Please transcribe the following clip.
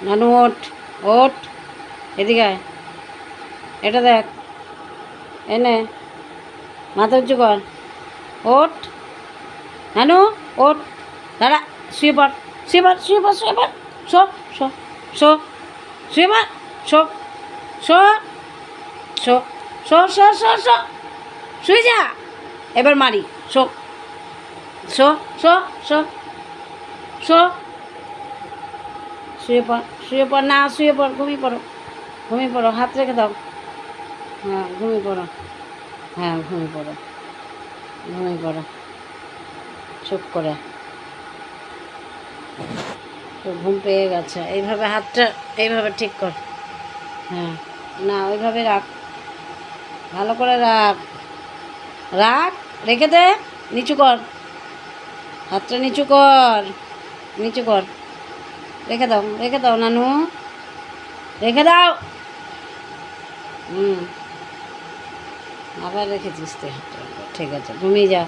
নানু ওঠ, ওঠ, এদিকে আয়, এটা দেখ, এনে মাথা উঁচু কর, ওঠ নানু, ওঠ, দাঁড়া, শুয়ে পড়, শুয়ে পড়, শুয়ে পড়, শুয়ে পড়, শো, শো, শো, শুয়ে পড়, show, show, show, show, show, show, show, শুয়ে যা, এবার মারি, show, show, show, show, show, শুয়ে পড়, শুয়ে পড়, না শুয়ে পড়, ঘুমিয়ে পড়ো, ঘুমিয়ে পড়ো, হাত রেখে দাও, হ্যাঁ ঘুমিয়ে পড়ো, হ্যাঁ ঘুমিয়ে পড়ো, ঘুমিয়ে পড়ো, চুপ করে, তো ঘুম পেয়ে গেছে। এইভাবে হাতটা এইভাবে ঠিক কর, হ্যাঁ, না ওইভাবে রাখ, ভালো করে রাখ, রাখ, রেখে দে, নিচু কর, হাতটা নিচু কর, নিচু কর, রেখে দাও নানু, রেখে দাও, হুম, আবার রেখেছিস তো হাতটা, ঠিক আছে ঘুমিয়ে যা।